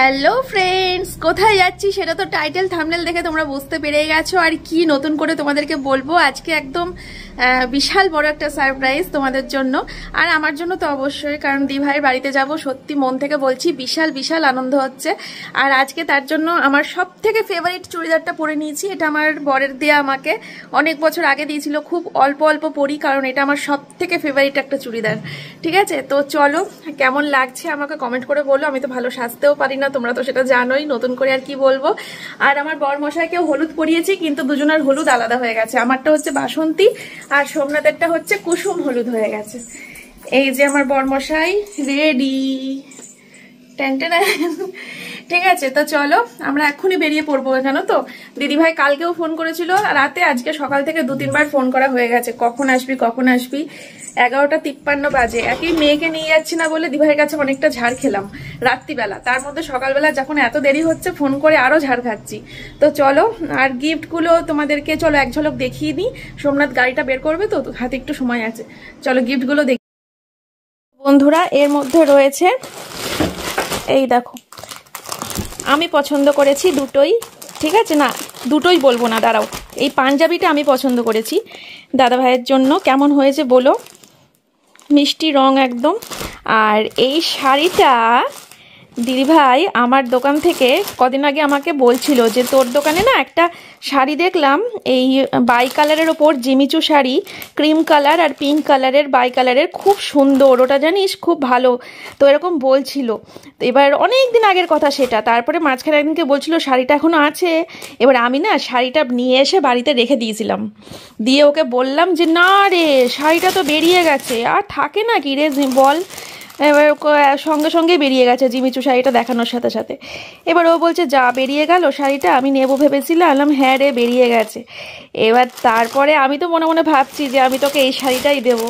Hello friends, কোথায় যাচ্ছি সেটা তো টাইটেল থাম্বনেল দেখে তোমরা বুঝতে পেরে গেছো। আর কি নতুন করে তোমাদেরকে বলবো, আজকে একদম বিশাল বড় একটা সারপ্রাইজ তোমাদের জন্য আর আমার জন্য তো অবশ্যই, কারণ দিভাইয়ের বাড়িতে যাব। সত্যি মন থেকে বলছি, বিশাল বিশাল আনন্দ হচ্ছে। আর আজকে তার জন্য আমার সব থেকে ফেভারিট চুড়িদারটা পরে নিয়েছি। এটা আমার বরের দেয়া, আমাকে অনেক বছর আগে দিয়েছিল। খুব অল্প অল্প পরি, কারণ এটা আমার সব থেকে ফেভারিট একটা চুড়িদার। ঠিক আছে, তো চলো কেমন লাগছে আমাকে কমেন্ট করে বলো। আমি তো ভালো সাজতেও পারি না, তোমরা তো সেটা জানোই, নতুন করে আর কি বলবো। আর আমার বর মশাইকেও হলুদ পরিয়েছি, কিন্তু দুজনের হলুদ আলাদা হয়ে গেছে। আমারটা হচ্ছে বাসন্তী আর সোমনাথেরটা হচ্ছে কুসুম হলুদ হয়ে গেছে। এই যে আমার বর মশাই রেডি। ঠিক আছে, তো চলো আমরা এক্ষুনি বেরিয়ে পড়বো। জানো তো দিদিভাই কালকেও ফোন করেছিল রাতে, আজকে সকাল থেকে 2-3 বার ফোন করা হয়ে গেছে, কখন আসবি কখন আসবি। 11টা 53 বাজে। একই মেয়েকে নিয়ে যাচ্ছি না বলে দিভাইয়ের কাছে অনেকটা ঝাড় খেলাম রাত্রিবেলা, তার মধ্যে সকালবেলা যখন এত দেরি হচ্ছে ফোন করে আরো ঝাড় খাচ্ছি। তো চলো, আর গিফটগুলো তোমাদেরকে চলো এক ঝলক দেখিয়ে দিই। সোমনাথ গাড়িটা বের করবে তো, হাতে একটু সময় আছে, চলো গিফটগুলো দেখি। বন্ধুরা, এর মধ্যে রয়েছে, এই দেখো, আমি পছন্দ করেছি দুটোই। ঠিক আছে, না দুটোই বলবো না, দাঁড়াও। এই পাঞ্জাবিটা আমি পছন্দ করেছি দাদা ভাইয়ের জন্য। কেমন হয়েছে বলো, মিষ্টি রং একদম। আর এই শাড়িটা দিদিভাই আমার দোকান থেকে কদিন আগে আমাকে বলছিল যে তোর দোকানে না একটা শাড়ি দেখলাম, এই বাই কালারের ওপর জিমিচু শাড়ি, ক্রিম কালার আর পিঙ্ক কালারের বাই কালারের, খুব সুন্দর, ওটা জানিস খুব ভালো। তো এরকম বলছিল। এবার অনেক দিন আগের কথা সেটা। তারপরে মাঝখানে একদিনকে বলছিল শাড়িটা এখনো আছে। এবার আমি না শাড়িটা নিয়ে এসে বাড়িতে রেখে দিয়েছিলাম, দিয়ে ওকে বললাম যে না রে, শাড়িটা তো বেরিয়ে গেছে, আর থাকে না কি রে বল। এবার সঙ্গে সঙ্গে বেরিয়ে গেছে জিমিচু শাড়িটা দেখানোর সাথে সাথে। এবার ও বলছে যা বেরিয়ে গেল শাড়িটা, আমি নেবো ভেবেছিলাম। হ্যাঁ রে, বেরিয়ে গেছে। এবার তারপরে আমি তো মনে মনে ভাবছি যে আমি তোকে এই শাড়িটাই দেবো,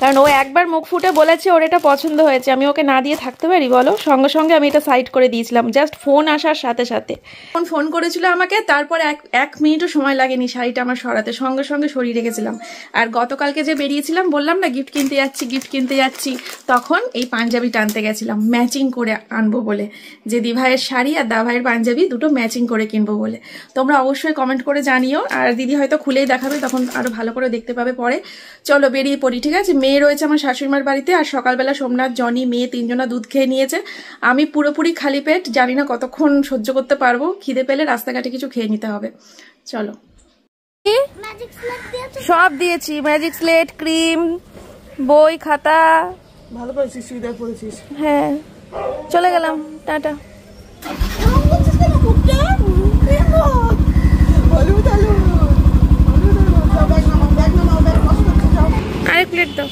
কারণ ও একবার মুখ ফুটে বলেছে ওর এটা পছন্দ হয়েছে। আমি ওকে না দিয়ে থাকতে পারি বলো? সঙ্গে সঙ্গে আমি এটা সাইড করে দিয়েছিলাম, জাস্ট ফোন আসার সাথে সাথে। ফোন করেছিল আমাকে, তারপর এক মিনিটও সময় লাগেনি শাড়িটা আমার সরাতে, সঙ্গে সঙ্গে সরিয়ে রেখেছিলাম। আর গতকালকে যে বেরিয়েছিলাম, বললাম না গিফট কিনতে যাচ্ছি, তখন এই পাঞ্জাবি টানতে গেছিলাম ম্যাচিং করে আনবো বলে, যে দিভাইয়ের শাড়ি আর দাভাইয়ের পাঞ্জাবি দুটো ম্যাচিং করে কিনবো বলে। তোমরা অবশ্যই কমেন্ট করে জানিও, আর দিদি হয়তো খুলেই দেখাবে, তখন আরো ভালো করে দেখতে পাবে পরে। চলো বেরিয়ে পড়ি। ঠিক আছে, মেয়ে রয়েছে আমার শাশুড়িমার বাড়িতে, আর সকালবেলা সোমনাথ, জনি, মেয়ে 3জনা দুধ খেয়ে নিয়েছে। আমি পুরোপুরি খালি পেট, জানি না কতক্ষণ সহ্য করতে পারবো। খিদে পেলে রাস্তাঘাটে কিছু খেয়ে নিতে হবে। চলো, সব দিয়েছি, ম্যাজিক স্লেট, ক্রিম, বই, খাতা। ভালো করেছিস, চুড়িদার পরেছিস। হ্যাঁ, চলে গেলাম, টাটা। আরেক প্লেট দাও।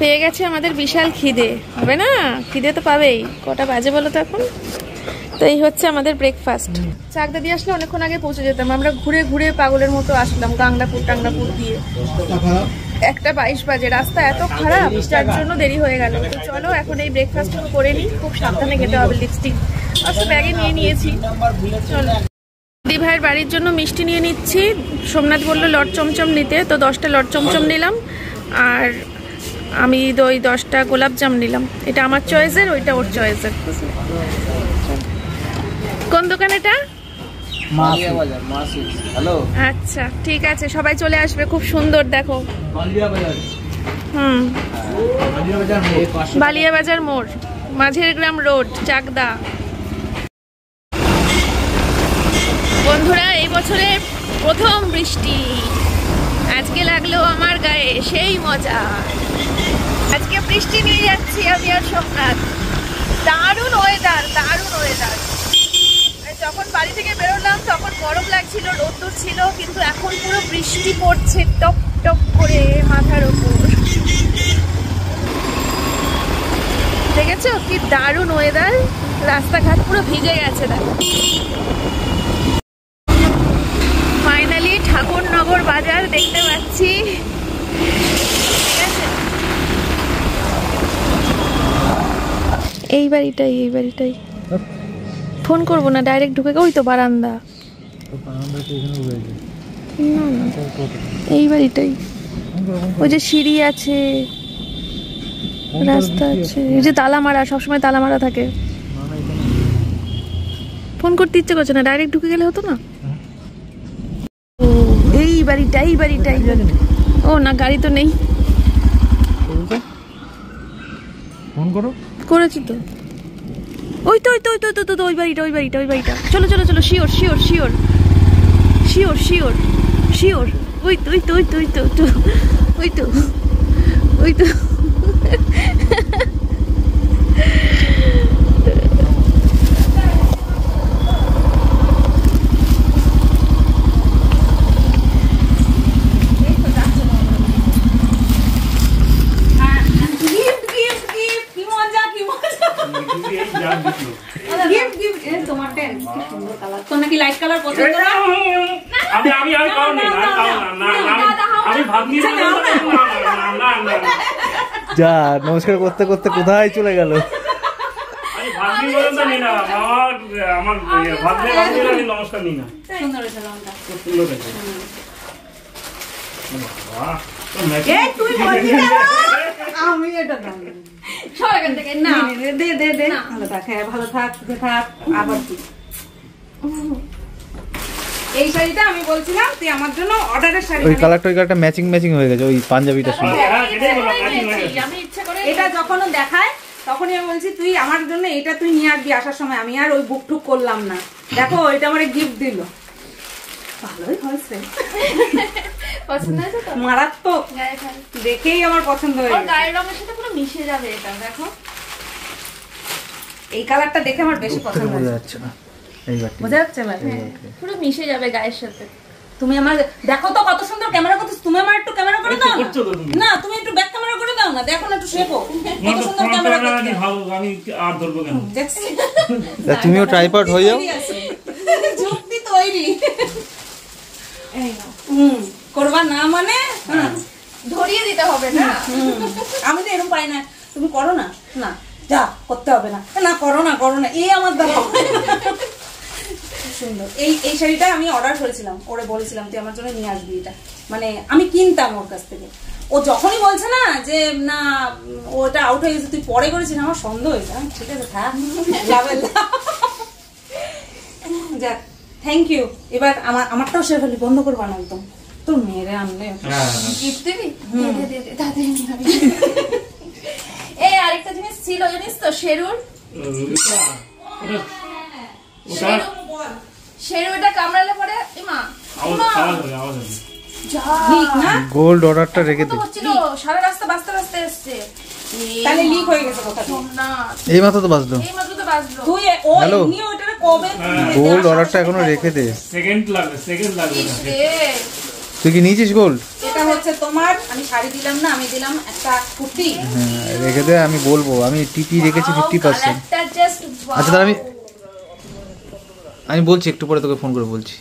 পেয়ে গেছে আমাদের বিশাল খিদে, হবে না? খিদে তো পাবেই। কটা বাজে বলো তো এখন? তো এই হচ্ছে আমাদের ব্রেকফাস্ট। চাকদা দিয়ে আসলে অনেকক্ষণ আগে পৌঁছে যেতাম, আমরা ঘুরে ঘুরে পাগলের মতো আসলাম গাংনাপুর টাংনাপুর দিয়ে। 1:22 বাজে, রাস্তা এত খারাপ, যার জন্য দেরি হয়ে গেল। তো চলো এখন এই ব্রেকফাস্ট করে নিই, খুব সাবধানে খেতে হবে। লিপস্টিক আচ্ছা ব্যাগে নিয়ে নিয়েছি। চলো, দিভাইয়ের বাড়ির জন্য মিষ্টি নিয়ে নিচ্ছি। সোমনাথ বললো লট চমচম নিতে, তো 10টা লট চমচম নিলাম, আর আমি 10টা গোলাপজাম নিলাম। এটা আমার চয়েসের, ওইটা ওর চয়েসের। কোন দোকান এটা? আচ্ছা ঠিক আছে, সবাই চলে আসবে, খুব সুন্দর দেখো। বালিয়াবাজার মোড়, মাঝের গ্রাম রোড, চাকদা। বন্ধুরা, এই বছরে প্রথম বৃষ্টি আজকে লাগলো আমার গায়ে, সেই মজা। আজকে বৃষ্টি নিয়ে যাচ্ছি আমি আর সোমনাথ। দারুণ ওয়েদার, দারুণ ওয়েদার। যখন বাড়ি থেকে বেরোলাম তখন গরম লাগছিল, রোদ্দুর ছিল, কিন্তু এখন পুরো বৃষ্টি পড়ছে টপ টপ করে মাথার উপর। দেখেছো কি দারুণ ওয়েদার, রাস্তাঘাট পুরো ভিজে গেছে। দেখো, ফাইনালি ঠাকুরনগর বাজার দেখতে পাচ্ছি। ঠিক আছে, এই বাড়িটাই ফোন করবো না, ডাইরেক্ট ঢুকে। ওই তো বারান্দা, এই বাড়িটাই। ওই যে সিঁড়ি আছে, রাস্তা আছে, এই যে তালা মারা, সবসময় তালা মারা থাকে। ফোন করতে ইচ্ছে করছে না, ডাইরেক্ট ঢুকে গেলে হতো না। ও এই বাড়িটাই ও না, গাড়ি তো নেই। ফোন করো, করেছি তো। ওই তো ওই বাড়িটা। চলো শিওর। ওই তো যা নমস্কার করতে করতে কোথায় চলে গেল। এই শাড়িটা আমি বলছিলাম তুই আমার জন্য অর্ডারের শাড়ি, ওই কালারটা ম্যাচিং হয়ে গেছে ওই পাঞ্জাবিটার সঙ্গে। এটা যখন দেখায় তখনই আমি বলছি তুই আমার জন্য এটা তুই নিয়ে আসবি আসার সময়। আমি আর ওই বুক টুক করলাম না। দেখো এটা আমার গিফট দিল, ভালোই হয়েছে, পছন্দ হয়েছে তো? মারাত্মক, দেখেই আমার পছন্দ হয়েছে। গায়ের রঙের সাথে পুরো মিশে যাবে এটা। দেখো এই কালারটা দেখে আমার বেশি পছন্দ হয়েছে। বোঝা যাচ্ছে ভাই? পুরো মিশে যাবে গায়ের সাথে। তুমি আমার দেখো তো কত সুন্দর ক্যামেরা করতেছ। তুমি আমার একটু ক্যামেরা করে দাও না, তুমি একটু ব্যাক ক্যামেরা করে দাও না, দেখো না একটু শেখো কত সুন্দর ক্যামেরা করতে। আমি আর ধরবো কেন? তুমিও ট্রাইপড হয়ে যাও। যুক্তি তৈরি করবা না মানে ধরিয়ে দিতে হবে না। আমি তো এরকম পাই না। তুমি করো না, না যা করতে হবে না, না করো না, এই আমার দ্বারা সুন্দর। এই শাড়িটা আমি অর্ডার করেছিলাম, ওরে বলেছিলাম তুই আমার জন্য নিয়ে আসবি এটা, মানে আমি কিনতাম ওর কাছ থেকে। ও যখনই বলছে না যে না ওটা আউট হয়ে গেছে তুই পরে করেছিস, আমার সন্দেহ হয়েছে। ঠিক আছে থাক, যাক থ্যাংক ইউ। এবার আমারটাও সে ফেলি, বন্ধ করবা না একদম, তোর মেয়েরে আনলে গিফট দিবি। এই আরেকটা জিনিস ছিল জানিস তো, শেরুর এটা কামড়ালে পরে গোল্ড অর্ডারটা রেখে দে। সারা রাস্তা বাঁচতে এসছে, তাহলে লিক হয়ে গেছে কথা না। এই মাত্র তো বাজলো। তুই ও এমনি ওটারে কবে গোল্ড অর্ডারটা এখনো রেখে দে। সেকেন্ড লাগবে তুই কি নিয়েছিস গোল্ড? এটা হচ্ছে তোমার, আমি শাড়ি দিলাম না, আমি দিলাম একটা কুর্তি। হ্যাঁ রেখে দে, আমি বলবো। আমি টিপি রেখেছি 50%। আচ্ছা তাহলে আমি বলছি, একটু পরে তোকে ফোন করে বলছি।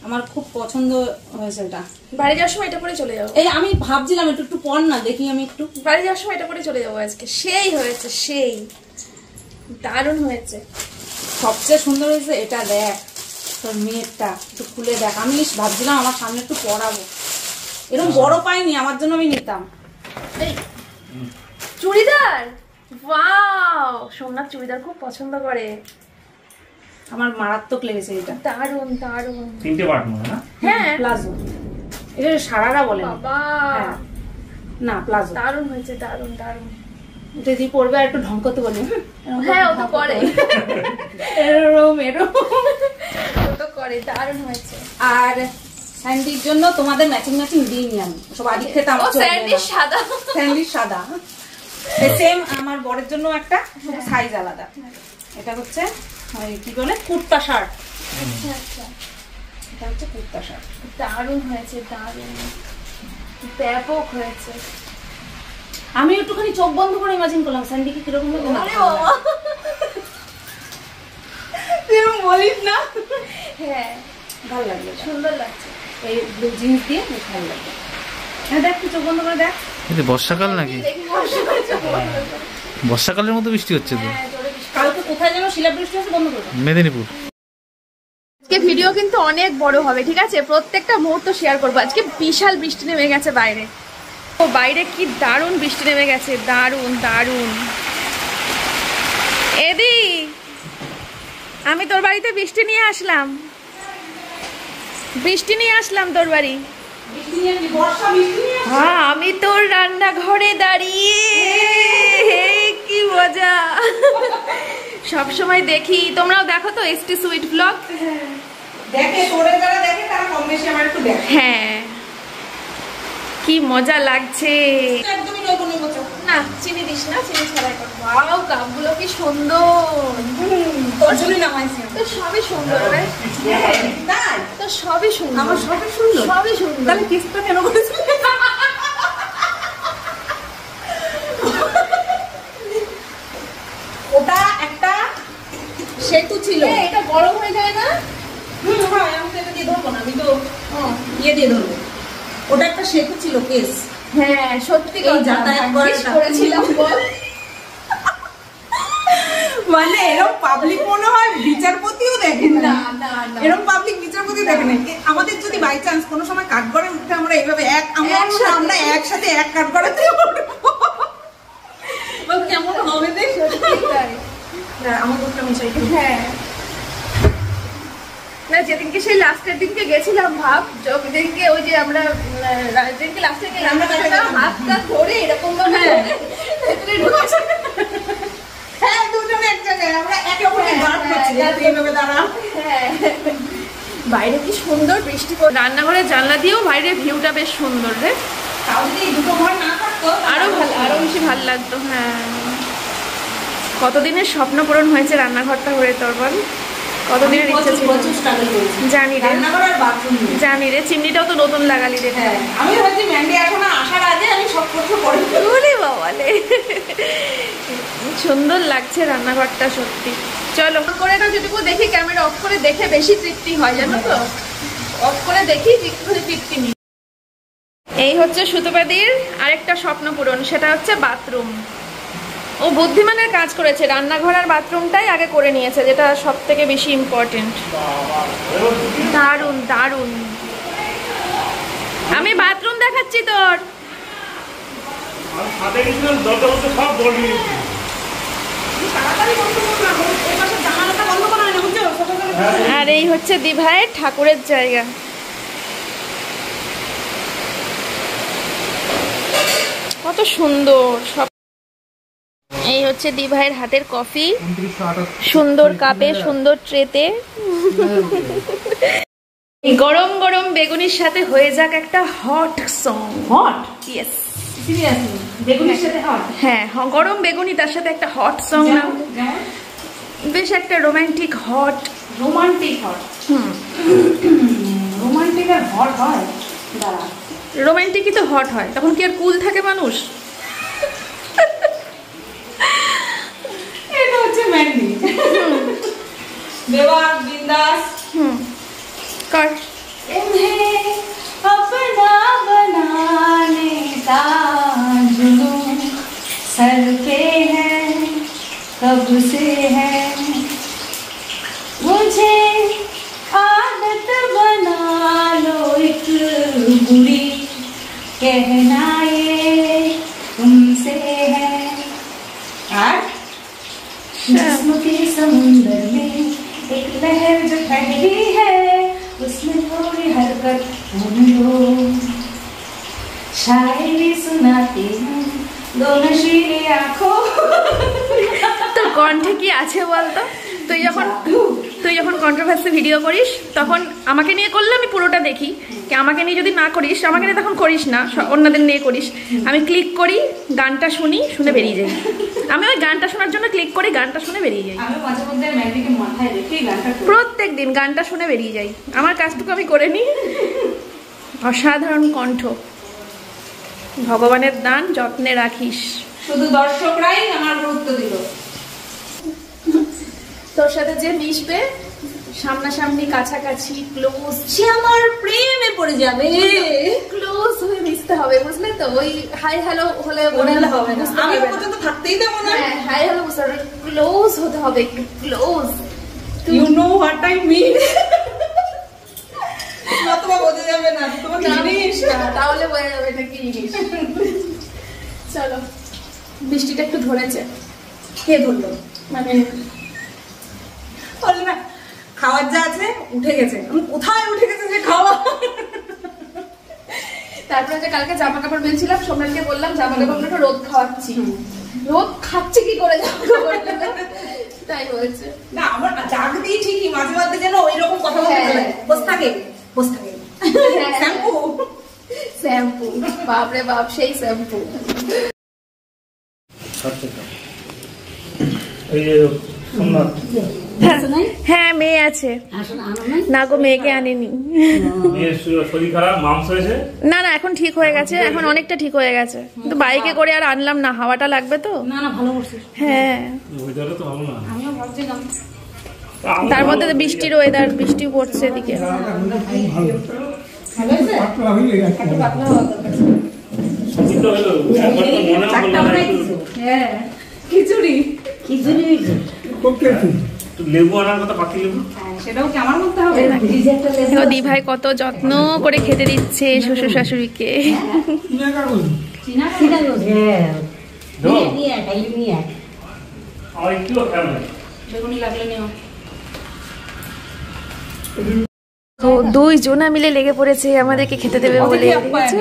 আমার খুব পছন্দ হয়েছে এটা। বাড়ি যাওয়ার সময় এটা পরে চলে যাবো। এই আমি ভাবছিলাম একটু পর না দেখি, আমি একটু বাড়ি যাওয়ার সময় এটা পরে চলে যাবো আজকে। সেই হয়েছে, সেই দারুণ হয়েছে। সবচেয়ে সুন্দর হয়েছে এটা, দেখ তোর মেয়েরটা একটু খুলে দেখ। আমি ভাবছিলাম আমার সামনে একটু পরাবো, এরকম বড় পাইনি, আমার জন্য আমি নিতাম। চুড়িদার, ওয়াও, সোমনাথ চুড়িদার খুব পছন্দ করে। আমার মারাত্মক লেগেছে এটা, দারুণ। তিনটে পার্ট মনে না? হ্যাঁ প্লাজো, এটা সারারা বলে বাবা, না প্লাজো। দারুণ হয়েছে, দারুণ। এটা যদি পড়বে আর একটু ঢং করতে বলি। হ্যাঁ ও তো করে, এরকম ও তো করে, দারুণ হয়েছে। আর স্যান্ডির জন্য তোমাদের ম্যাচিং দিইনি আমি, সব আদি খেতে আমার স্যান্ডি সাদা। সেম আমার বরের জন্য একটা সাইজ আলাদা। এটা হচ্ছে কি বলে কুর্তা শার্ট। আচ্ছা এটা হচ্ছে কুর্তা শার্ট। দারুণ হয়েছে, দারুণ ব্যাপক হয়েছে। আমি একটুখানি চোখ বন্ধ করে ইমাজিন করলাম স্যান্ডিকে কিরকম হবে না। এরকম বলিস না? হ্যাঁ ভালো লাগবে, সুন্দর লাগছে। এই ব্লু জিন্স দিয়ে বেশ ভালো লাগবে। হ্যাঁ দেখ তুই চোখ বন্ধ করে দেখ। এটা বর্ষাকাল নাকি? বর্ষাকালের মতো বৃষ্টি হচ্ছে তো। কালকে কোথায় যেন শিলাবৃষ্টি হচ্ছে, বন্ধ করে মেদিনীপুর। আজকে ভিডিও কিন্তু অনেক বড় হবে, ঠিক আছে? প্রত্যেকটা মুহূর্ত শেয়ার করবো। আজকে বিশাল বৃষ্টি নেমে গেছে বাইরে। ও বাইরে কি দারুণ বৃষ্টি নেমে গেছে, দারুণ দারুণ। এদি, আমি তোর বাড়িতে বৃষ্টি নিয়ে আসলাম, বৃষ্টি নিয়ে আসলাম তোর বাড়ি। হ্যাঁ, আমি তোর রান্নাঘরে দাঁড়িয়ে, কি মজা। সব সময় দেখি, তোমরাও দেখো তো এসটি সুইট ব্লগ? হ্যাঁ, কি মজা লাগছে। না চিনি দিস না, চিনি ছাড়াই করবো। ওয়াও, কাপগুলো কি সুন্দর। তোর সবই সুন্দর রে, তোর সবই সুন্দর। আমার সবই সুন্দর, সবই সুন্দর। তাহলে কিসটা কেন করেছিস? ওটা একটা সেতু ছিল, এটা গরম হয়ে যায় না? আমি তো এটা দিয়ে ধরবো না, আমি তো ইয়ে দিয়ে ধরবো। ওটা একটা সেতু ছিল কেস। হ্যাঁ সত্যি যাতায়াত করেছিলাম বল। মানে এরকম পাবলিক মনে হয় বিচারপতিও দেখেন না, এরকম পাবলিক বিচারপতি দেখেন না। আমাদের যদি বাই চান্স কোনো সময় কাঠগড়ে উঠে আমরা এইভাবে আমরা একসাথে এক কাঠগড়াতে কেমন হবে দেখ। আমার দুটো মিশাই। হ্যাঁ না, যেদিনকে সেই লাস্টের দিনকে গেছিলাম ভাব, যেদিনকে ওই যে আমরা যেদিনকে লাস্টে গেলাম হাতটা ধরে এরকম ভাবে হ্যাঁ দুজনে এক জায়গায় আমরা একে অপরকে গার্ড করছি, এইভাবে দাঁড়া। হ্যাঁ, বাইরে কি সুন্দর বৃষ্টি পড়ছে। রান্নাঘরের জানলা দিয়েও বাইরের ভিউটা বেশ সুন্দর রে। তাও যদি দুটো ঘর না থাকতো আরো ভালো, আরো বেশি ভালো লাগতো। হ্যাঁ, কতদিনের স্বপ্ন পূরণ হয়েছে রান্নাঘরটা হয়ে তোর বল? কতদিনের ইচ্ছা ছিল। জানি রে, জানি রে। চিমনিটাও তো নতুন লাগালি রে। হ্যাঁ, আমি ভাবছি ম্যান্ডি এখন আসার আগে আমি সব কিছু করে বাবালে, সুন্দর লাগছে রান্নাঘরটা সত্যি। চলো করে না, যেটুকু দেখি ক্যামেরা অফ করে দেখে বেশি তৃপ্তি হয়, জানো তো। অফ করে দেখি তৃপ্তি নিই। এই হচ্ছে সুতোপাদির আরেকটা স্বপ্ন পূরণ, সেটা হচ্ছে বাথরুম। ও বুদ্ধিমানের কাজ করেছে, রান্নাঘর আর বাথরুমটাই আগে করে নিয়েছে, যেটা সব থেকে বেশি ইম্পর্টেন্ট। দারুণ দারুণ। আমি বাথরুম দেখাচ্ছি তোর। আর এই হচ্ছে দিভাইয়ের ঠাকুরের জায়গা। কত সুন্দর সব। এই হচ্ছে দিভাইয়ের হাতের কফি, সুন্দর কাপে, সুন্দর ট্রেতে। গরম গরম বেগুনির সাথে হয়ে যাক একটা hot song. Hot? Yes, seriously বেগুনির সাথে হট? হ্যাঁ, গরম বেগুনি তার সাথে একটা হট সং নাও, বেশ একটা romantic hot. Romantic hot? Romantic আর হট হয়? দাঁড়া, রোমান্টিকই তো হট হয়, তখন কি আর কুল থাকে মানুষ? এটা হচ্ছে ম্যান্ডি। বেবাক বিন্দাস। কর। तुम्हें अपना बनाने का जुनून सर पे है, कब से है। मुझे आदत बना लो एक बुरी, कहना ये तुमसे है। जिस्म के समुंदर में एक लहर जो ठहरी है, उसमें थोड़ी हरकत होने दो। शायरी सुनाती हूँ दो नशीली आँखों। তোর কণ্ঠে কি আছে বলতো? তুই যখন কন্ট্রোভার্সি ভিডিও করিস তখন আমাকে নিয়ে করলে আমি পুরোটা দেখি, কি আমাকে নিয়ে যদি না করিস, আমাকে নিয়ে তখন করিস না, অন্যদের নিয়ে করিস, আমি ক্লিক করি, গানটা শুনি, শুনে বেরিয়ে যাই। আমি ওই গানটা শোনার জন্য ক্লিক করি, গানটা শুনে বেরিয়ে যাই। আমি মাঝে মধ্যে ম্যান্ডিকে মাথায় রেখে গানটা প্রত্যেক দিন গানটা শুনে বেরিয়ে যাই। আমার কাজটুকু আমি করে নিই। অসাধারণ কণ্ঠ, ভগবানের দান, যত্নে রাখিস। শুধু দর্শকরাই আমার গুরুত্ব দিল। তোর সাথে যে মিশবে, সামনাসামনি, কাছাকাছি, ক্লোজ, সে আমার প্রেমে পড়ে যাবে। ক্লোজ হয়ে মিশতে হবে, বুঝলে তো? ওই হাই হ্যালো হলে হবে না, আমি পর্যন্ত থাকতেই দেবো না। হাই হ্যালো বুঝতে হবে, ক্লোজ হতে হবে, একটু close. You know what I mean. নতুবা বোঝা যাবে না তোমার জিনিস, তাহলে বোঝা যাবে এটা কি জিনিস। চলো, বৃষ্টিটা একটু ধরেছে। কে ধরলো? মানে বললে না খাওয়ার যা আছে উঠে গেছে। আমি কোথায় উঠে গেছে যে খাওয়া? তারপরে যে কালকে জামা কাপড় মেলছিলাম, সোমনাথকে বললাম জামা কাপড় একটু রোদ খাওয়াচ্ছি। রোদ খাচ্ছে কি করে জামা কাপড়? তাই বলছে। না আমার জাগ দিই ঠিকই, মাঝে মাঝে যেন ওই রকম কথা বলতে লাগে। বসে থাকে শ্যাম্পু শ্যাম্পু, বাপরে বাপ, সেই শ্যাম্পু। এই যে সোমনাথ হ্যাঁ মেয়ে আছে না গো, মেয়েকে আনিনি। মেয়ের শরীর খারাপ, মাংস হয়েছে। না না এখন ঠিক হয়ে গেছে, এখন অনেকটা ঠিক হয়ে গেছে, কিন্তু বাইকে করে আর আনলাম না, হাওয়াটা লাগবে তো। না না ভালো করছিস। হ্যাঁ ওয়েদারটা তো ভালো না। আমিও ভাবছিলাম তার মধ্যে তো বৃষ্টির ওয়েদার, বৃষ্টি পড়ছে এদিকে। সবজিটা হলো একবার তো মনে হলো না একটু হ্যাঁ খিচুড়ি একটু লেবু আনার কথা, পাতি লেবু। সেটাও কি আমার মধ্যে হবে? দেখো দি ভাই কত যত্ন করে খেতে দিচ্ছে শ্বশুর শাশুড়িকে। দাও। আর একটু খেয়াল রাখ। বেগুনি লাগলে নিও। তো দুই জনা মিলে লেগে পড়েছে আমাদেরকে খেতে দেবে বলে। দেখেছো?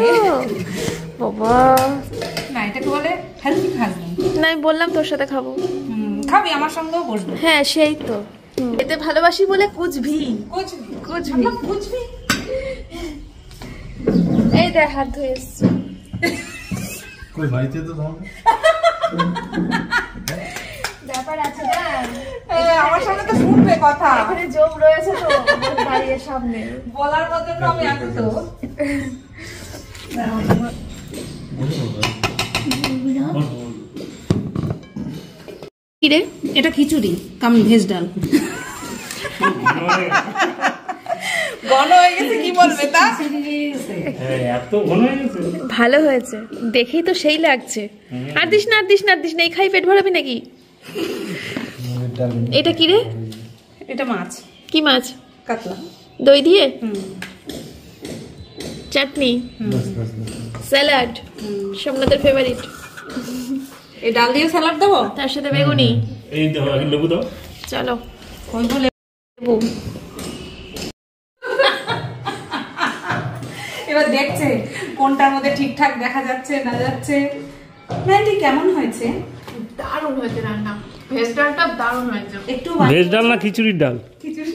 বাবা না এটাকে বলে হেলদি খাবার। না আমি বললাম তোর সাথে খাবো। খাবি আমার সঙ্গেও বসবে। হ্যাঁ সেই তো, এতে ভালোবাসি বলে কুচভি কুচভি। বুঝবি এই দেখ হাত ধুয়ে এসছি। কই বাড়িতে তো তোমার ব্যাপার আছে না, আমার সঙ্গে তো শুনবে কথা, এখানে জম রয়েছে তো বাড়ির সামনে। বলার মতো তো আমি আছি তো। কি রে? এটা খিচুড়ি কাম ভেজ ডাল। ঘন হয়ে গেছে কি বলবে তা? হ্যাঁ এত ঘন হয়ে গেছে। ভালো হয়েছে, দেখেই তো সেই লাগছে। আর দিস না, আর দিস না, আর দিস না, এই খাই পেট ভরাবি নাকি? এটা কি রে? এটা মাছ। কি মাছ? কাতলা। দই দিয়ে চাটনি, স্যালাড, সোমনাথের ফেভারিট। এই ডাল দিয়ে স্যালাড দেবো, তার সাথে বেগুনি। এই দাও, লেবু দাও। চলো ওই বলে লেবু। এবার দেখছে কোনটার মধ্যে ঠিকঠাক দেখা যাচ্ছে না যাচ্ছে। মেহেদি কেমন হয়েছে? দারুণ হয়েছে রান্না, ভেজ ডালটা দারুণ হয়েছে। একটু ভেজ ডাল না খিচুড়ির ডাল? খিচুড়ি।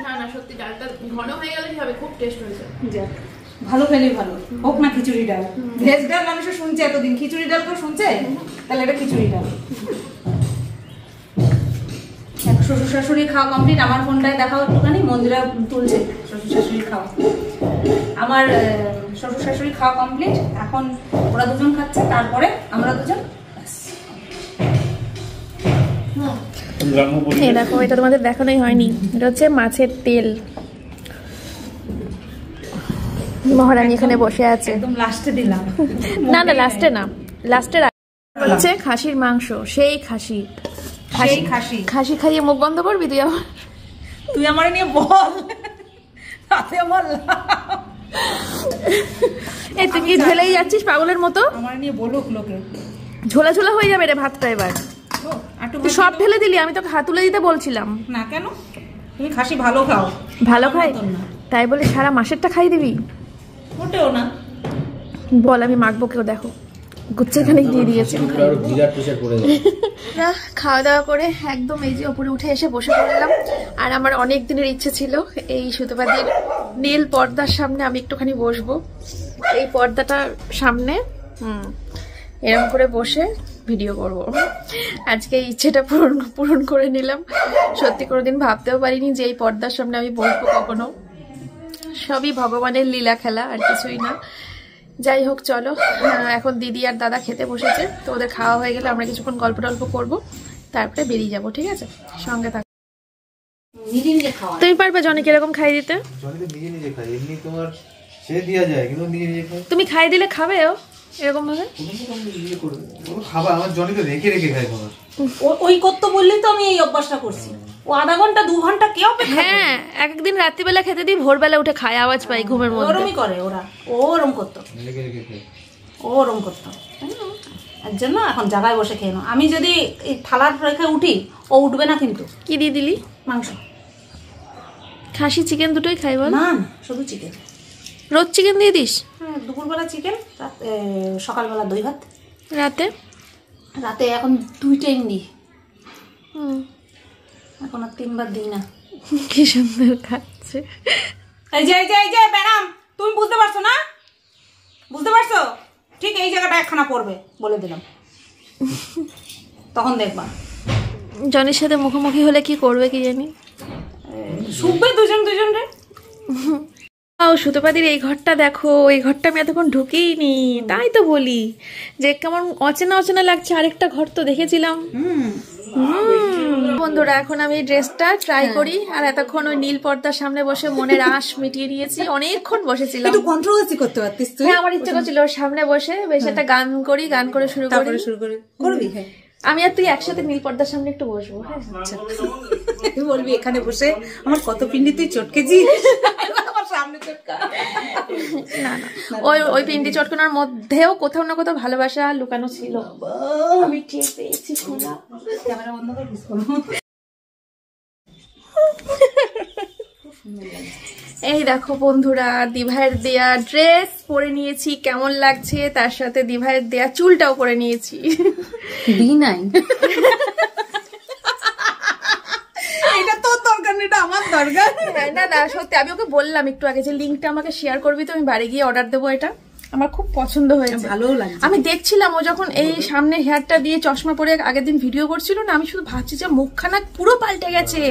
না না সত্যি ডালটা ঘন হয়ে গেলে হবে, খুব টেস্ট হয়েছে। যাক ভালো পেলেই ভালো, হোক না খিচুড়ি ডাল। ভেজ ডাল মানুষের শুনছে এতদিন, খিচুড়ি ডাল কেউ শুনছে? তাহলে এটা খিচুড়ি ডাল। শ্বশুর শাশুড়ি খাওয়া কমপ্লিট। আমার ফোনটায় দেখাও একটুখানি, মন্দিরা তুলছে শ্বশুর শাশুড়ি খাওয়া। আমার শ্বশুর শাশুড়ি খাওয়া কমপ্লিট, এখন ওরা দুজন খাচ্ছে, তারপরে আমরা দুজন। এই দেখো, এটা তোমাদের দেখানোই হয়নি, এটা হচ্ছে মাছের তেল। মহারানী এখানে বসে আছে। একদম লাস্টে দিলাম। না না লাস্টে না, লাস্টের হচ্ছে খাসির মাংস, সেই খাসি। সেই খাসি। খাসি খাইয়ে মুখ বন্ধ করবি তুই আবার? তুই আমার নিয়ে বল, তাতে আমার এই তুই কি ঢেলেই যাচ্ছিস পাগলের মতো? আমার নিয়ে বলুক লোকে। ঝোলা ঝোলা হয়ে যাবে রে ভাতটা এবার। তুই সব ঢেলে দিলি, আমি তোকে হাত তুলে দিতে বলছিলাম। না কেন, তুমি খাসি ভালো খাও। ভালো খাই মতন না। তাই বলে সারা মাসেরটা খাই দিবি? মোটেও না। বল আমি মাখবো, কেউ দেখো গুচ্ছের খানিক দিয়ে দিয়েছে। খাওয়া দাওয়া করে একদম এই যে উপরে উঠে এসে বসে পড়লাম। আর আমার অনেক দিনের ইচ্ছে ছিল এই সুতোপাদির নীল পর্দার সামনে আমি একটুখানি বসবো, এই পর্দাটার সামনে এরকম করে বসে ভিডিও করব। আজকে এই ইচ্ছেটা পূরণ করে নিলাম। সত্যি কোনোদিন ভাবতেও পারিনি যে এই পর্দার সামনে আমি বসবো কখনো। সবই ভগবানের লীলা খেলা, আর কিছুই না। যাই হোক চলো, এখন দিদি আর দাদা খেতে বসেছে, তো ওদের খাওয়া হয়ে গেলে আমরা কিছুক্ষণ গল্প টল্প করবো, তারপরে বেরিয়ে যাবো। ঠিক আছে, সঙ্গে থাকো। নিজে নিজে খাওয়া। তুমি পারবে জনি কিরকম খাই দিতে? নিজে নিজে খাই, এমনি তোমার সে দেওয়া যায় কিন্তু নিজে নিজে খাই। তুমি খাই দিলে খাবে ও এরকম ভাবে? খাবার আমার জনিকে রেখে রেখে খাই খাবার। ওই করতে বললেই তো আমি এই অভ্যাসটা করছি। ও আধা ঘন্টা 2 ঘন্টা কে অপেক্ষা? হ্যাঁ, একদিন রাত্রিবেলা খেতে দিই, ভোরবেলা উঠে খায়, আওয়াজ পাই ঘুমের মধ্যে। ওরমই করে ওরা, ওরম করতো, ওরম করতো। এর জন্য এখন জায়গায় বসে খেয়ে নাও। আমি যদি এই থালার রেখে উঠি, ও উঠবে না কিন্তু। কি দিয়ে দিলি? মাংস, খাসি চিকেন দুটোই খাই বল? না শুধু চিকেন। রোজ চিকেন দিয়ে দিস? হ্যাঁ, দুপুরবেলা চিকেন, সকালবেলা দই ভাত, রাতে? রাতে এখন 2 টাইম দিই, হুম, এখন আর 3 বার দিই না। কি সুন্দর খাচ্ছে। এই যে ম্যাডাম, তুমি বুঝতে পারছো না? বুঝতে পারছো? ঠিক এই জায়গাটা একখানা পড়বে, বলে দিলাম। তখন দেখবা জনের সাথে মুখোমুখি হলে কি করবে কি জানি। শুকবে দুজন রে। ও সুতোপাদির এই ঘরটা দেখো, এই ঘরটা আমি এতক্ষণ ঢুকেইনি, তাই তো বলি যে কেমন অচেনা অচেনা লাগছে। আরেকটা ঘর তো দেখেছিলাম। বন্ধুরা, এখন আমি ড্রেসটা ট্রাই করি, আর এতক্ষণ ওই নীল পর্দার সামনে বসে মনের আশ মিটিয়ে নিয়েছি। অনেকক্ষণ বসেছিলাম, একটু কন্ট্রোভার্সি করতে পারতিস তুই। হ্যাঁ, আমার ইচ্ছে করছিল ওর সামনে বসে বেশ একটা গান করি, গান করে শুরু করবি। হ্যাঁ, আমি আর তুই একসাথে নীল পর্দার সামনে একটু বসবো। হ্যাঁ, আচ্ছা, তুই বলবি এখানে বসে আমার কত পিন্ডি তুই চটকেছিস, আমার সামনে চটকা। না না, ওই পিন্ডি চটকানোর মধ্যেও কোথাও না কোথাও ভালোবাসা লুকানো ছিল, আমি টের পেয়েছি। শোনা, ক্যামেরা বন্ধ করে দিস। এই দেখো বন্ধুরা, দিভাইয়ের দেয়া ড্রেস পরে নিয়েছি, কেমন লাগছে? তার সাথে দিভাইয়ের দেয়া চুলটাও পরে নিয়েছি। D9 এটা তোর দরকার না, এটা আমার দরকার। না না, সত্যি আমি ওকে বললাম একটু আগে যে লিঙ্কটা আমাকে শেয়ার করবি, তো আমি বাড়ি গিয়ে অর্ডার দেবো। এটা আমার খুব পছন্দ হয়েছে, ভালোও লাগছে। আমি দেখছিলাম ও যখন এই সামনে হেয়ারটা দিয়ে চশমা পরে আগের দিন ভিডিও করছিল না, আমি শুধু ভাবছি যে মুখখানা পুরো পাল্টে গেছে,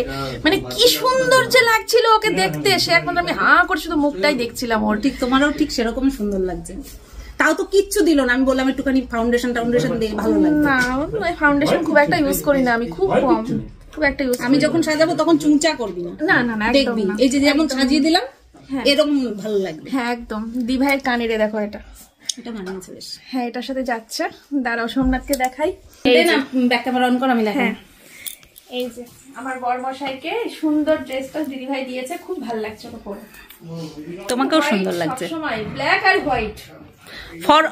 মানে কি সুন্দর যে লাগছিল ওকে দেখতে। সে এখন আমি হাঁ করে শুধু মুখটাই দেখছিলাম ওর। ঠিক তোমারও ঠিক সেরকম সুন্দর লাগছে। তাও তো কিচ্ছু দিল না, আমি বললাম একটুখানি ফাউন্ডেশন দিয়ে ভালো লাগবে। না, ফাউন্ডেশন খুব একটা ইউজ করি না আমি, খুব কম, খুব একটা ইউজ। আমি যখন সাজাবো তখন চুঁচা করবি না। না না না, দেখবি এই যে যেমন সাজিয়ে দিলাম, এরকম ভালো লাগবে। হ্যাঁ একদম। দিভাইয়ের কানেরে দেখো, এটা মানিয়েছে বেশ। হ্যাঁ, এটার সাথে যাচ্ছে। দাঁড়াও সোমনাথকে দেখাই। ব্যাক ক্যামেরা অন কর, আমি দেখাই। হ্যাঁ, এই যে আমার বরমশাইকে সুন্দর ড্রেসটা দিদিভাই দিয়েছে, খুব ভালো লাগছে ওকে পরে। তোমাকেও সুন্দর লাগছে। সবসময় ব্ল্যাক আর white for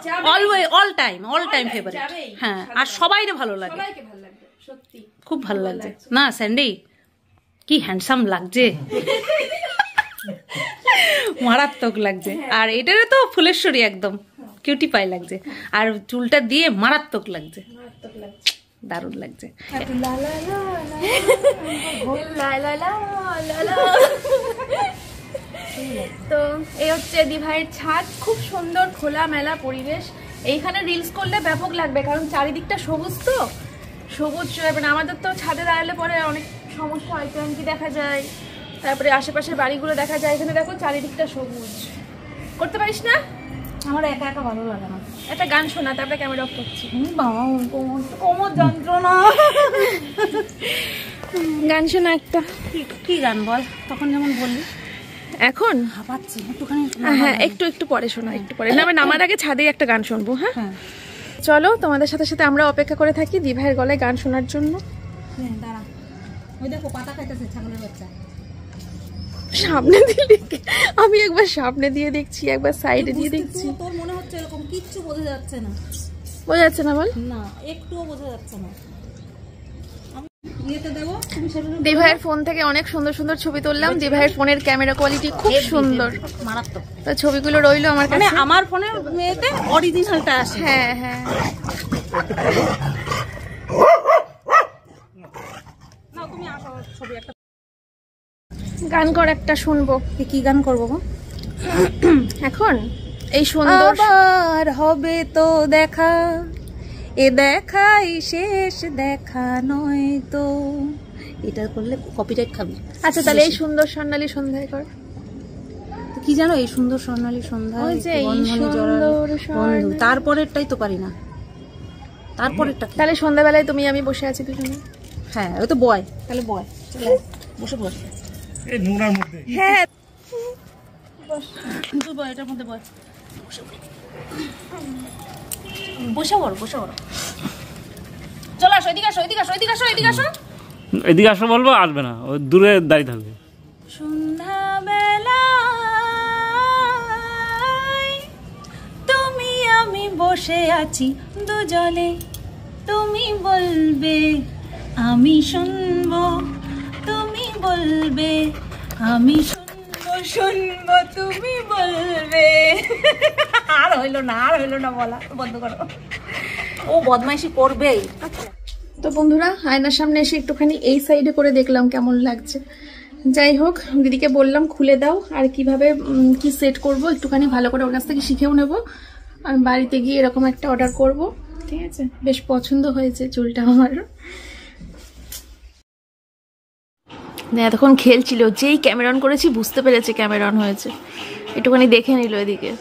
all time favourite. হ্যাঁ, আর সবাইরে ভালো লাগে, সবাইকে ভালো লাগবে, সত্যি খুব ভালো লাগছে। না স্যান্ডি, কি হ্যান্ডসাম লাগছে, মারাত্মক লাগছে। আর এটারে তো ফুলেশ্বরী একদম কিউটি পাই লাগছে, আর চুলটা দিয়ে মারাত্মক লাগছে, দারুণ লাগছে। তো এই হচ্ছে দিভাইয়ের ছাদ, খুব সুন্দর খোলা মেলা পরিবেশ। এইখানে রিলস করলে ব্যাপক লাগবে, কারণ চারিদিকটা সবুজ, তো সবুজ। মানে আমাদের তো ছাদে দাঁড়ালে পরে অনেক সমস্যা হয়, ট্যাঙ্কি দেখা যায়, তারপরে আশেপাশের বাড়িগুলো দেখা যায়। এখানে দেখো চারিদিকটা সবুজ। করতে পারিস না? আমার একা একা ভালো লাগে না। একটা গান শোনা, তারপরে ক্যামেরা অফ করছি। কোমর যন্ত্রণা। গান শোনা একটা। কি গান বল? তখন যেমন বললি এখন ভাবাচ্ছি একটুখানি। হ্যাঁ, একটু পরে শোনা, একটু পরে। না, নামার আগে ছাদে একটা গান শুনবো। হ্যাঁ, চলো, তোমাদের সাথে সাথে আমরা অপেক্ষা করে থাকি দিভাইয়ের গলায় গান শোনার জন্য। দাঁড়া, ওই দেখো পাতা খাইতেছে ছাগলের বাচ্চা। সামনে দিলে আমি একবার সামনে দিয়ে দেখছি, একবার সাইডে দিয়ে দেখছি। তোর মনে হচ্ছে এরকম কিচ্ছু বোঝা যাচ্ছে না? বোঝা যাচ্ছে না বল? না, একটুও বোঝা যাচ্ছে না। দিভাইয়ের ফোন থেকে অনেক সুন্দর সুন্দর ছবি তুললাম। দিভাইয়ের ফোনের ক্যামেরা কোয়ালিটি খুব সুন্দর, মারাত্মক। তো ছবিগুলো রইলো আমার কাছে। আমার ফোনের মেয়েতে অরিজিনালটা আসে। হ্যাঁ হ্যাঁ, গান কর একটা, শুনবো। কি গান করবো গো এখন? এই সুন্দর আবার হবে তো দেখা, এ দেখাই শেষ দেখা নয় তো। এটা করলে কপিরাইট খাবি। আচ্ছা, তাহলে এই সুন্দর স্বর্ণালী সন্ধ্যায় কর। কি জানো, এই সুন্দর স্বর্ণালী সন্ধ্যা, ওই যে এই সুন্দর বন্ধু, তারপরেরটাই তো পারি না। তারপরেরটা তাহলে সন্ধ্যাবেলায় তুমি আমি বসে আছি দুজনে। হ্যাঁ, ওই তো বয়, তাহলে বয়, বসে বস। এই নোংরার মধ্যে হ্যাঁ, তুই বয়, এটার মধ্যে বয়, বসে পড়ো, বসে পড়ো। চলে আসো, এদিকে আসো, এদিকে আসো, এদিকে আসো, এদিকে আসো। এদিকে আসো বলবো, আসবে না, ও দূরে দাঁড়িয়ে থাকবে। সন্ধ্যাবেলায় তুমি আমি বসে আছি দুজনে, তুমি বলবে আমি শুনবো, তুমি বলবে আমি শুনবো, শুনবো তুমি বলবে। আর হইলো না বলা, বন্ধ করো। ও বদমাইশি করবেই। তো বন্ধুরা, আয়নার সামনে এসে একটুখানি এই সাইডে করে দেখলাম কেমন লাগছে। যাই হোক, দিদিকে বললাম খুলে দাও, আর কিভাবে কি সেট করব একটুখানি ভালো করে ওর কাছ থেকে শিখেও নেব। আমি বাড়িতে গিয়ে এরকম একটা অর্ডার করব। ঠিক আছে, বেশ পছন্দ হয়েছে চুলটা আমার। এতক্ষণ খেলছিল, যেই ক্যামেরা অন করেছি বুঝতে পেরেছে ক্যামেরা অন হয়েছে, একটুখানি দেখে নিল এদিকে।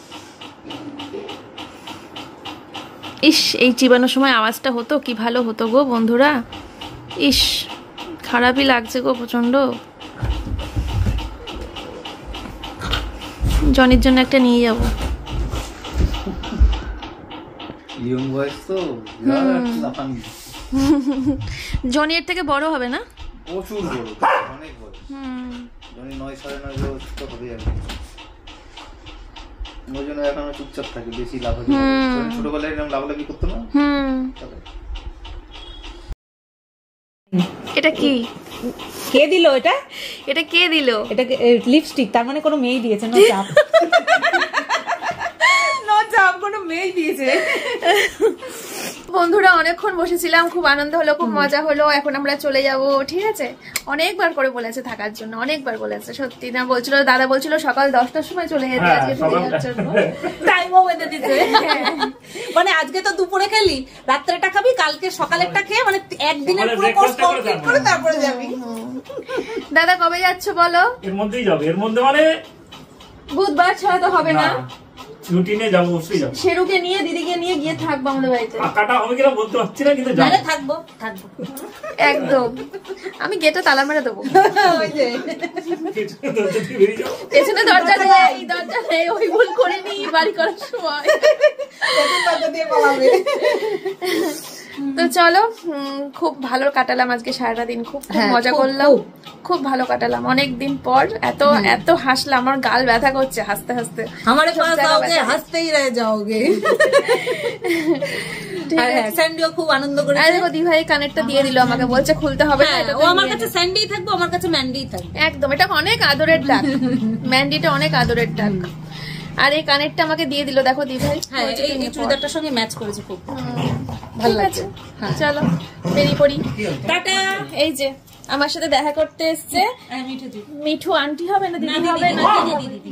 ইস, এই চিবানোর সময় আওয়াজটা হতো কি ভালো হতো গো বন্ধুরা। ইস, খারাপই লাগছে গো প্রচন্ড। জনির জন্য একটা নিয়ে যাব। জনি এর থেকে বড় হবে না? প্রচুর বড়, অনেক বড়। জনি 9 9.5 বছর তো হবে আর ওই জন্য এখন চুপচাপ থাকে, বেশি লাফালাফি করে। ছোটবেলায় এরকম লাফালাফি করতো না। এটা কি? কে দিল এটা? এটা কে দিল? এটা লিপস্টিক, তার মানে কোনো মেয়ে দিয়েছে। নো চাপ, নো চাপ, কোনো মেয়ে দিয়েছে। বন্ধুরা, অনেকক্ষণ বসেছিলাম, খুব আনন্দ হলো, খুব মজা হলো। এখন আমরা চলে যাব। ঠিক আছে, অনেকবার করে বলেছে থাকার জন্য, অনেকবার বলেছে। সত্যি না, বলছিল দাদা, বলছিল সকাল 10টার সময় চলে যেতে আজকে যাওয়ার জন্য। টাইমও বেঁধে দিতে, মানে আজকে তো দুপুরে খেলি, রাত্রেটা খাবি, কালকে সকালেরটা খেয়ে, মানে একদিনের পুরো কোর্স কমপ্লিট করে তারপরে যাবি। দাদা কবে যাচ্ছ বলো? এর মধ্যেই যাবে, এর মধ্যে মানে বুধবার ছাড়া তো হবে না। ছুটি নিয়ে যাবো, অবশ্যই যাবো। শেরুকে নিয়ে, দিদিকে নিয়ে গিয়ে থাকবো আমাদের বাড়িতে। টাকাটা হবে কিনা বলতে পারছি না, কিন্তু যাবো। থাকবো একদম, আমি গেটে তালা মেরে দেবো। পেছনে দরজা নেই, ওই ভুল করে নি বাড়ি করার সময়। তো চলো, খুব ভালো কাটালাম আজকে সারাটা দিন, খুব মজা করলাম, খুব ভালো কাটালাম। অনেকদিন পর এত হাসলাম, আমার গাল ব্যথা করছে হাসতে হাসতে। हमारे पास आओगे हंसते ही रह जाओगे। স্যান্ডিও খুব আনন্দ করেছে। আরে দেখো, দিভাই কানেরটা দিয়ে দিল আমাকে, বলছে খুলতে হবে না। ও আমার কাছে স্যান্ডি থাকবে, আমার কাছে ম্যান্ডি থাকবে। একদম, এটা অনেক আদরের ডাক। ম্যান্ডিটা অনেক আদরের ডাক। আর এই কানেরটা আমাকে দিয়ে দিল, দেখো দিভাই। হ্যাঁ, এই চুড়িদারটার সঙ্গে ম্যাচ করেছে, খুব ভালো লাগছে। চলো বেরিয়ে পড়ি, টাটা। এই যে আমার সাথে দেখা করতে এসছে মিঠু আন্টি হবে না দিদি হবে না?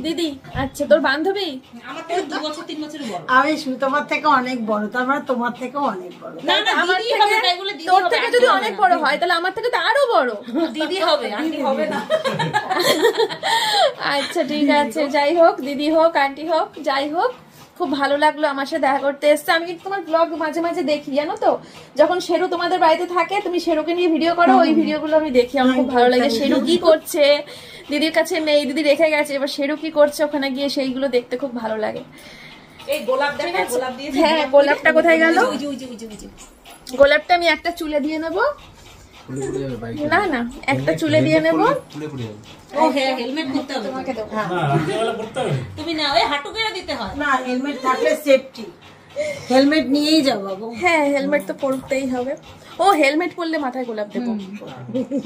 দিদি। আচ্ছা, তোর বান্ধবী? আমার থেকে 2 বছর 3 বছর বড়। আমি তোমার থেকে অনেক বড়, তার মানে তোমার থেকেও অনেক বড়। না না, আমার দিদি হবে, তাই বলে দিদি তোর হবে। থেকে যদি অনেক বড় হয় তাহলে আমার থেকে তো আরো বড়। দিদি হবে, আন্টি হবে না। আচ্ছা ঠিক আছে, যাই হোক, দিদি হোক আন্টি হোক যাই হোক, খুব ভালো লাগলো আমার সাথে দেখা করতে এসছে। আমি কিন্তু তোমার ব্লগ মাঝে মাঝে দেখি, জানো তো, যখন শেরু তোমাদের বাড়িতে থাকে তুমি শেরুকে নিয়ে ভিডিও করো, ওই ভিডিওগুলো আমি দেখি, আমার খুব ভালো লাগে। শেরু কি করছে, দিদির কাছে নেই, দিদি রেখে গেছে, এবার শেরু কি করছে ওখানে গিয়ে, সেইগুলো দেখতে খুব ভালো লাগে। এই গোলাপ দেখা, গোলাপ দিয়ে, হ্যাঁ, গোলাপটা কোথায় গেল? গোলাপটা আমি একটা চুলে দিয়ে নেবো। না না, একটা চুলে দিয়ে নেবো। ও হ্যাঁ, হেলমেট পরতে হবে তোমাকে। দেবো, তুমি না, ওই হাঁটু গেড়ে দিতে হয় না, হেলমেট থাকলে সেফটি, হেলমেট নিয়েই যাও বাবু। হ্যাঁ, হেলমেট তো পরতেই হবে। ও, হেলমেট পরলে মাথায় গোলাপ দেবো।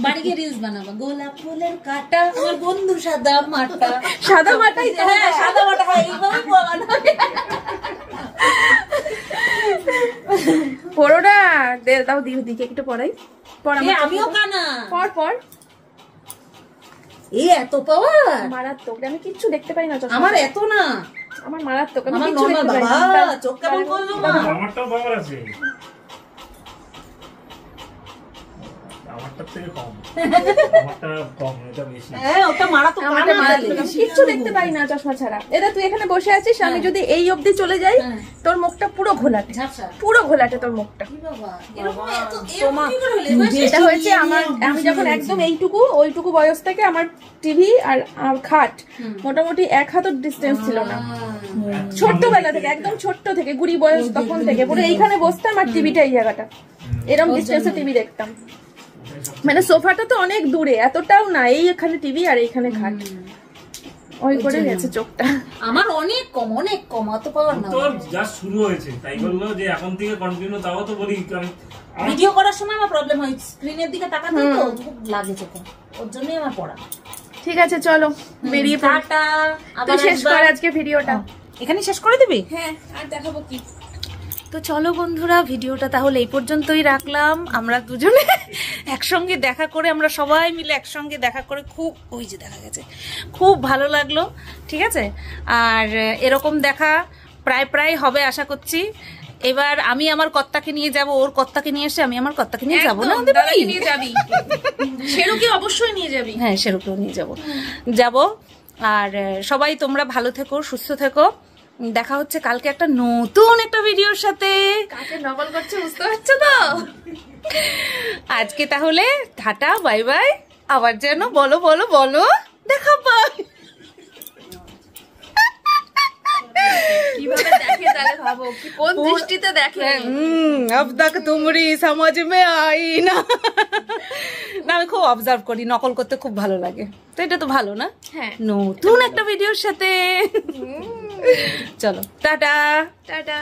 বাড়ি গিয়ে রিলস বানাবো, গোলাপ ফুলের কাটা আমার বন্ধু সাদা মাটা। সাদা মাটাই, হ্যাঁ, সাদা মাটা, হ্যাঁ, এইভাবে বানাবো। পরোটা দাও, দিকে একটু পরাই। আমিও কানা। পর এই এত পাওয়ার মারাত্মক, আমি কিচ্ছু দেখতে পাই না। আমার এত না, আমার মারাত্মক, আমি আমার কিচ্ছু নরমাল। দেখতে পাই বাবা না। চোখ কেমন করলো মা? আমারটাও পাওয়ার আছে, আমারটার থেকে কম। আমারটা কম, এটা বেশি। হ্যাঁ, ওটা মারা তো আমারটা মারাত্মক, আমি কিচ্ছু দেখতে পাই না চশমা ছাড়া। এটা তুই এখানে বসে আছিস, আমি যদি এই অবধি চলে যাই, তোর মুখটা পুরো ঘোলাটে, পুরো ঘোলাটে তোর মুখটা। এটা হয়েছে আমার, আমি যখন একদম ওইটুকু বয়স থেকে আমার টিভি আর খাট মোটামুটি 1 হাতের ডিস্টেন্স ছিল না। ছোট্টবেলা থেকে, একদম ছোট্ট থেকে, গুড়ি বয়স তখন থেকে পুরো এইখানে বসতাম, আর টিভিটা এই জায়গাটা, এরকম ডিস্টেন্সে টিভি দেখতাম। মানে সোফাটা তো অনেক দূরে, এতটাও না, এই এখানে টিভি আর এইখানে খাট, ওই করে গেছে চোখটা। আমার অনেক কম অত পাওয়ার না। তো যা শুরু হয়েছে তাই বললো যে এখন থেকে কন্টিনিউ, তাও তো বলি ভিডিও করার সময় আমার প্রবলেম হয়, স্ক্রিনের দিকে তাকাতে তো খুব লাগে চোখে, ওর জন্যই আমার পড়া। ঠিক আছে চলো বেরিয়ে পড়ি। টাটা। তুই শেষ কর আজকে ভিডিওটা। এখানে শেষ করে দিবি? হ্যাঁ, আর দেখাবো কি। তো চলো বন্ধুরা, ভিডিওটা তাহলে এই পর্যন্তই রাখলাম। আমরা দুজনে একসঙ্গে দেখা করে, আমরা সবাই মিলে একসঙ্গে দেখা করে খুব, ওই যে দেখা গেছে, খুব ভালো লাগলো। ঠিক আছে, আর এরকম দেখা প্রায় হবে আশা করছি। এবার আমি আমার কর্তাকে নিয়ে যাব, ওর কর্তাকে নিয়ে এসে আমি আমার কর্তাকে নিয়ে যাবো না? দাদাকে নিয়ে যাবি, শেরুকে অবশ্যই নিয়ে যাবি। হ্যাঁ, সেরকম নিয়ে যাবো। আর সবাই তোমরা ভালো থেকো, সুস্থ থেকো। দেখা হচ্ছে কালকে একটা নতুন একটা ভিডিওর সাথে। কাকে নকল করছে বুঝতে পারছো তো? আজকে তাহলে টাটা, বাই বাই। আবার যেন বলো দেখা পাই। কিভাবে দেখে তাহলে ভাবো, কি কোন দৃষ্টিতে দেখে। अब तक तुम्हारी समझ में आई না। আমি খুব অবজার্ভ করি, নকল করতে খুব ভালো লাগে। তো এটা তো ভালো না? হ্যাঁ, নতুন একটা ভিডিওর সাথে। চলো টাটা। টাটা।